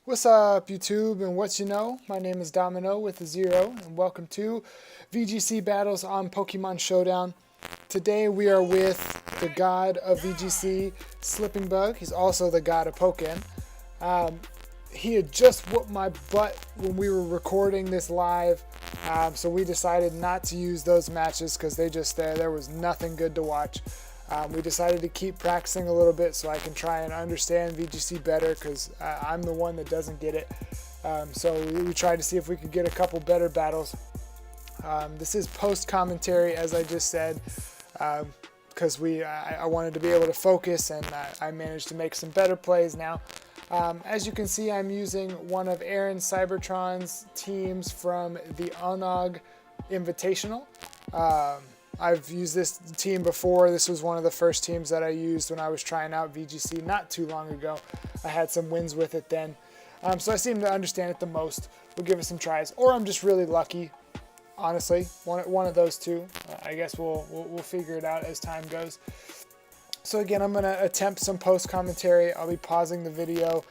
What's up, YouTube, and what you know? My name is Domino with a 0, and welcome to VGC Battles on Pokemon Showdown. Today we are with the god of VGC, Slipping Bug. He's also the god of Pokken. He had just whooped my butt when we were recording this live, so we decided not to use those matches because there was nothing good to watch. We decided to keep practicing a little bit so I can try and understand VGC better because I'm the one that doesn't get it. So we tried to see if we could get a couple better battles. This is post-commentary, as I just said, because I wanted to be able to focus, and I managed to make some better plays now. As you can see, I'm using one of Aaron Cybertron's teams from the Onog Invitational. I've used this team before. This was one of the first teams that I used when I was trying out VGC not too long ago. I had some wins with it then. So I seem to understand it the most. We'll give it some tries. Or I'm just really lucky, honestly. One of those two. I guess we'll figure it out as time goes. So again, I'm going to attempt some post-commentary. I'll be pausing the video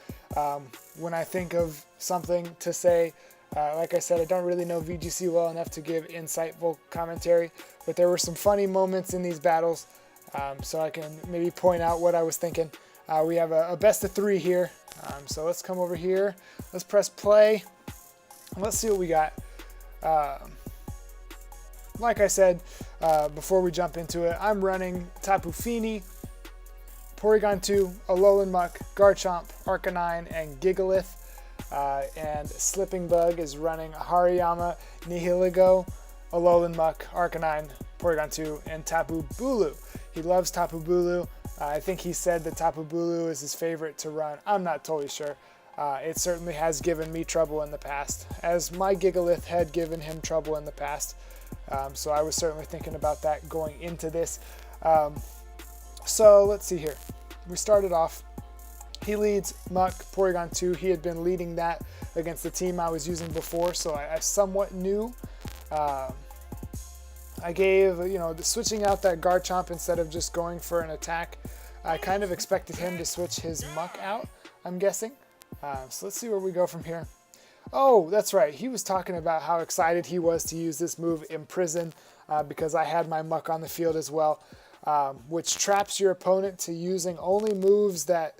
when I think of something to say. Like I said, I don't really know VGC well enough to give insightful commentary, but there were some funny moments in these battles, so I can maybe point out what I was thinking. We have a best of 3 here, so let's come over here, let's press play, and let's see what we got. Like I said, before we jump into it, I'm running Tapu Fini, Porygon 2, Alolan Muck, Garchomp, Arcanine, and Gigalith. And Slipping Bug is running Hariyama, Nihiligo, Alolan Muck, Arcanine, Porygon 2, and Tapu Bulu. He loves Tapu Bulu. I think he said that Tapu Bulu is his favorite to run. I'm not totally sure. It certainly has given me trouble in the past, as my Gigalith had given him trouble in the past. So I was certainly thinking about that going into this. So let's see here. We started off. He leads Muck, Porygon 2. He had been leading that against the team I was using before, so I somewhat knew. I gave, switching out that Garchomp instead of just going for an attack. I kind of expected him to switch his Muck out, I'm guessing. So let's see where we go from here. Oh, that's right. He was talking about how excited he was to use this move, Imprison, because I had my Muck on the field as well, which traps your opponent to using only moves that,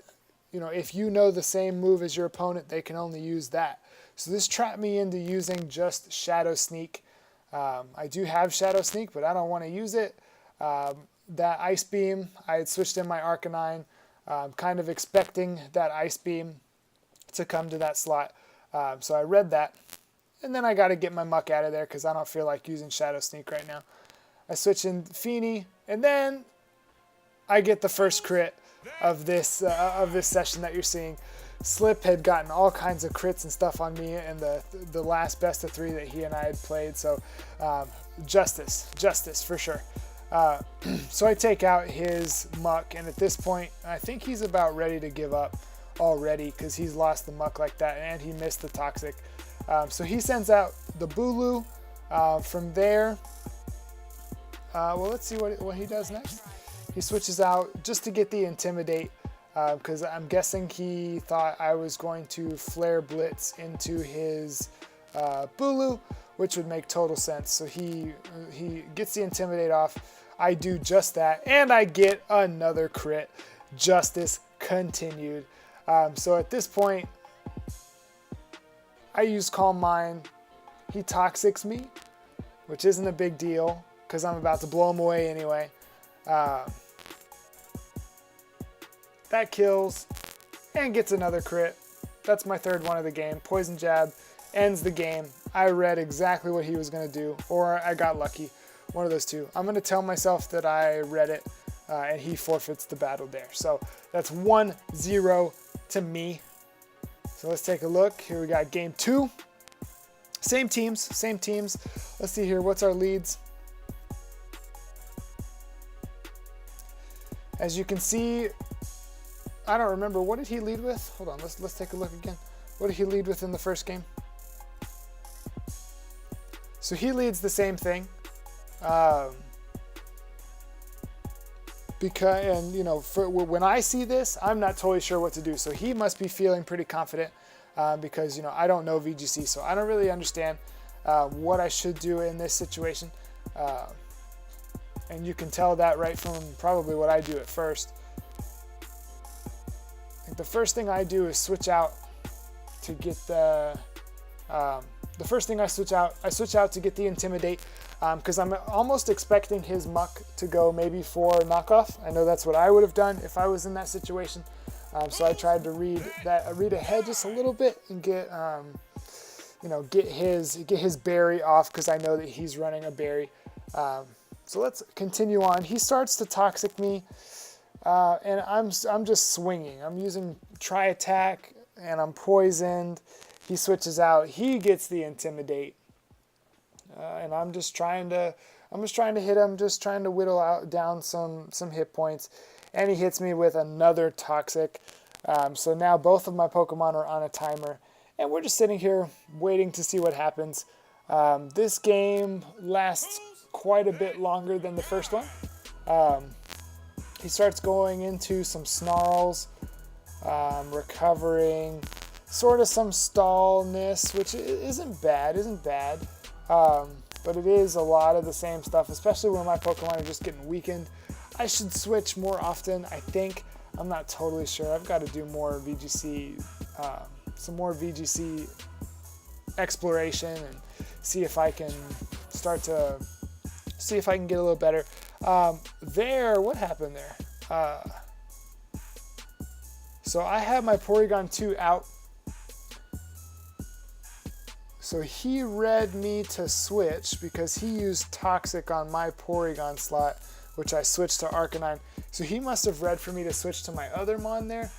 if you know the same move as your opponent, they can only use that. So this trapped me into using just Shadow Sneak. I do have Shadow Sneak, but I don't want to use it. That Ice Beam, I had switched in my Arcanine, kind of expecting that Ice Beam to come to that slot. So I read that, and then I got to get my Muck out of there because I don't feel like using Shadow Sneak right now. I switch in Fini, and then I get the first crit of this session that you're seeing. Slip had gotten all kinds of crits and stuff on me in the last best of 3 that he and I had played, so justice for sure. So I take out his Muck, and at this point I think he's about ready to give up already because he's lost the Muck like that and he missed the Toxic. So he sends out the Bulu. From there, well, let's see what he does next. He switches out just to get the Intimidate, because I'm guessing he thought I was going to Flare Blitz into his Bulu, which would make total sense. So he gets the Intimidate off. I do just that, and I get another crit. Justice continued. So at this point, I use Calm Mind. He Toxics me, which isn't a big deal because I'm about to blow him away anyway. That kills and gets another crit. That's my 3rd one of the game. Poison Jab ends the game. I read exactly what he was going to do, or I got lucky. One of those two. I'm going to tell myself that I read it, and he forfeits the battle there. So that's 1-0 to me. So let's take a look. Here we got game 2. Same teams. Let's see here. What's our leads? As you can see, I don't remember. What did he lead with? Hold on. Let's take a look again. What did he lead with in the first game? So he leads the same thing. Because, when I see this, I'm not totally sure what to do. So he must be feeling pretty confident. because, you know, I don't know VGC, so I don't really understand what I should do in this situation. And you can tell that right from probably what I do at first. I think the first thing I do is switch out to get the first thing I switch out to get the Intimidate, because I'm almost expecting his Muck to go maybe for knockoff. I know that's what I would have done if I was in that situation. So I tried to read ahead just a little bit and get you know, get his berry off, because I know that he's running a berry. So let's continue on. He starts to toxic me, and I'm just swinging. I'm using Tri Attack, and I'm poisoned. He switches out. He gets the Intimidate, and I'm just trying to hit him. Just trying to whittle down some hit points, and he hits me with another toxic. So now both of my Pokemon are on a timer, and we're just sitting here waiting to see what happens. This game lasts quite a bit longer than the first one. He starts going into some snarls, recovering, sort of some stallness, which isn't bad, but it is a lot of the same stuff, especially when my Pokemon are just getting weakened. I should switch more often, I think. I'm not totally sure. I've got to do more VGC, some more VGC exploration, and see if I can start to see if I can get a little better. What happened there? So I have my Porygon 2 out. So he read me to switch because he used Toxic on my Porygon slot, which I switched to Arcanine. So he must have read for me to switch to my other Mon there,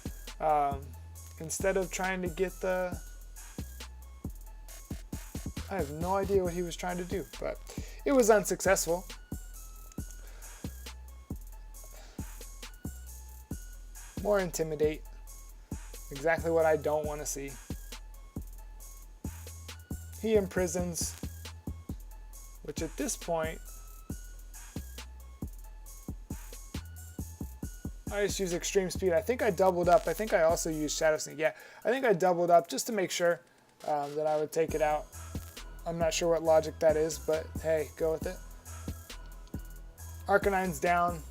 instead of trying to get the... I have no idea what he was trying to do, but it was unsuccessful. More Intimidate. Exactly what I don't want to see. He imprisons, which at this point, I just use Extreme Speed. I think I doubled up. I think I also used Shadow Sneak. Yeah, I think I doubled up just to make sure that I would take it out. I'm not sure what logic that is, but hey, go with it. Arcanine's down.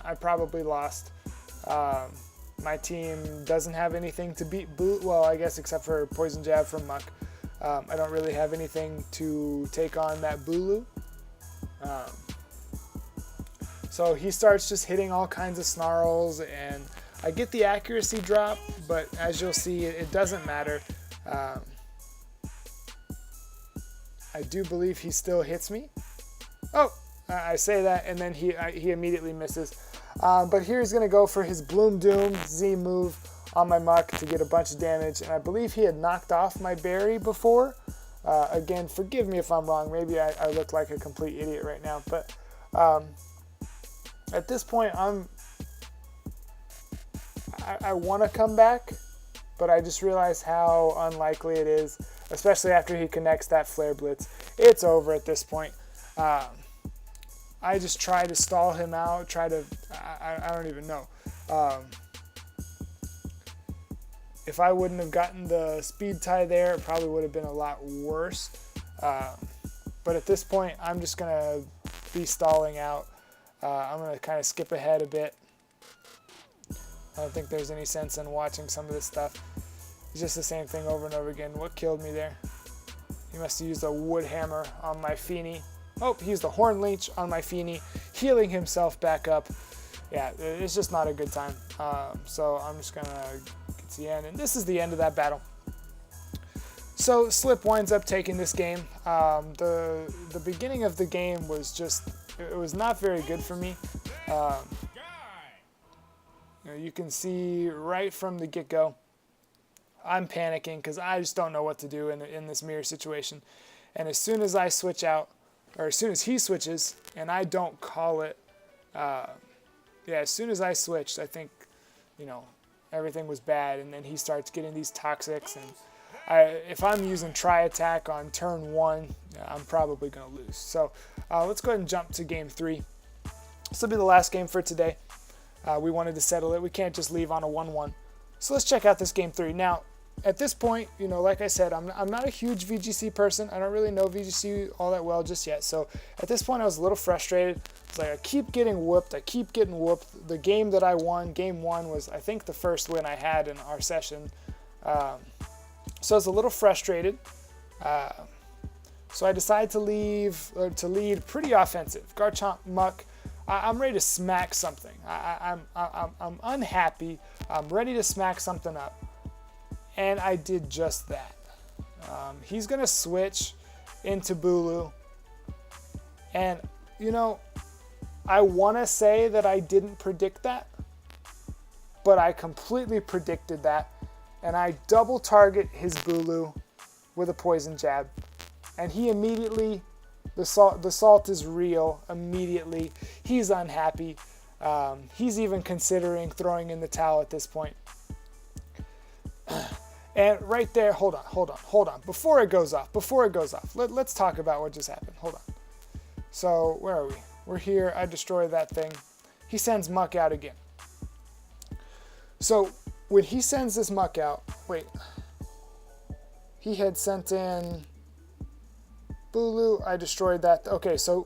I probably lost. My team doesn't have anything to beat well, I guess except for Poison Jab from Muck. I don't really have anything to take on that Bulu. So he starts just hitting all kinds of snarls, and I get the accuracy drop, but as you'll see, it doesn't matter. I do believe he still hits me. Oh, I say that, and then he immediately misses. But here he's going to go for his Bloom Doom Z move on my Muck to get a bunch of damage, and I believe he had knocked off my berry before. Again, forgive me if I'm wrong. Maybe I look like a complete idiot right now, but at this point, I want to come back, but I just realize how unlikely it is, especially after he connects that Flare Blitz. It's over at this point. I just try to stall him out, I don't even know. If I wouldn't have gotten the speed tie there, it probably would have been a lot worse. But at this point, I'm just going to be stalling out. I'm going to kind of skip ahead a bit. I don't think there's any sense in watching some of this stuff. It's just the same thing over and over again. What killed me there? He must have used a Wood Hammer on my Feeny. Oh, he used the Horn Leech on my Feeny, healing himself back up. Yeah, it's just not a good time. So I'm just going to get to the end. And this is the end of that battle. So Slip winds up taking this game. The beginning of the game was just, it was not very good for me. You can see right from the get-go, I'm panicking because I just don't know what to do in this mirror situation. And as soon as I switch out, or as soon as he switches, and I don't call it, as soon as I switched, I think, everything was bad. And then he starts getting these Toxics, and if I'm using Tri Attack on turn 1, I'm probably going to lose. So let's go ahead and jump to game 3. This will be the last game for today. We wanted to settle it. We can't just leave on a 1-1. So let's check out this game 3. Now, at this point, you know, like I said, I'm not a huge VGC person. I don't really know VGC all that well just yet. So at this point, I was a little frustrated. It's like I keep getting whooped. I keep getting whooped. The game that I won, game 1, was I think the first win I had in our session. So I was a little frustrated. So I decided to lead pretty offensive. Garchomp Muck. I'm ready to smack something. I'm unhappy. I'm ready to smack something up. And I did just that. He's going to switch into Bulu. And, you know, I want to say that I didn't predict that. But I completely predicted that. And I double target his Bulu with a poison jab. And he immediately, the salt is real immediately. He's unhappy. He's even considering throwing in the towel at this point. And right there, hold on. Before it goes off, let's talk about what just happened. Hold on. So, where are we? We're here. I destroy that thing. He sends Muck out again. So, when he sends this Muck out, wait. He had sent in Bulu. I destroyed that. Okay, so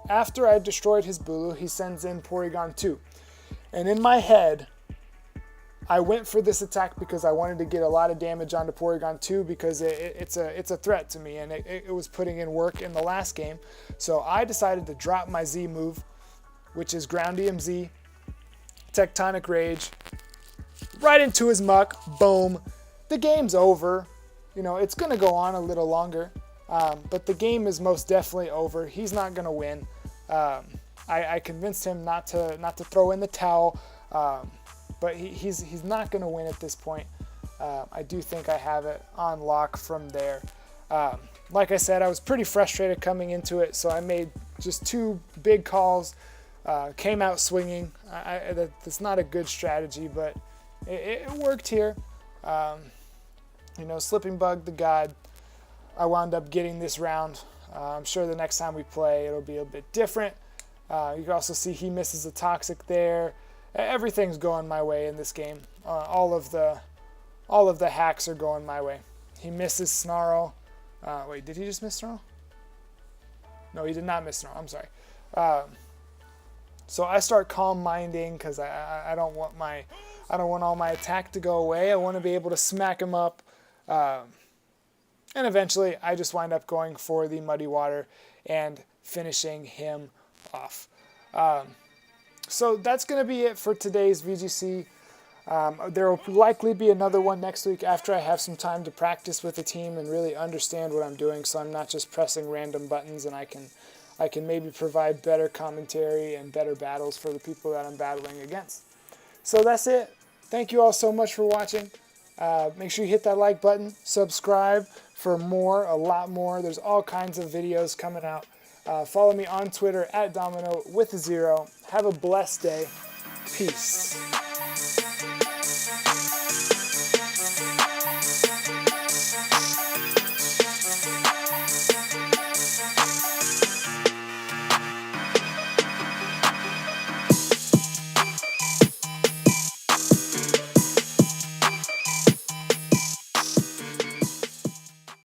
after I destroyed his Bulu, he sends in Porygon 2. And in my head, I went for this attack because I wanted to get a lot of damage onto Porygon 2 because it's a threat to me, and it was putting in work in the last game. So I decided to drop my Z move, which is Ground EMZ, Tectonic Rage, right into his Muck. Boom. The game's over. You know, it's going to go on a little longer, but the game is most definitely over. He's not going to win. I convinced him not to throw in the towel. But he's not going to win at this point. I do think I have it on lock from there. Like I said, I was pretty frustrated coming into it, so I made just 2 big calls, came out swinging. That's not a good strategy, but it worked here. You know, Slipping Bug, the God, I wound up getting this round. I'm sure the next time we play, it'll be a bit different. You can also see he misses a Toxic there. Everything's going my way in this game. All of the hacks are going my way. He misses Snarl. Wait, did he just miss Snarl? No, he did not miss Snarl. I'm sorry. So I start calm minding because I don't want all my attack to go away. I want to be able to smack him up. And eventually, I just wind up going for the Muddy Water and finishing him off. So that's going to be it for today's VGC. There will likely be another one next week after I have some time to practice with the team and really understand what I'm doing, so I'm not just pressing random buttons, and I can maybe provide better commentary and better battles for the people that I'm battling against. So that's it. Thank you all so much for watching. Make sure you hit that like button, subscribe for more, a lot more. There's all kinds of videos coming out. Follow me on Twitter @Domino with a 0. Have a blessed day. Peace.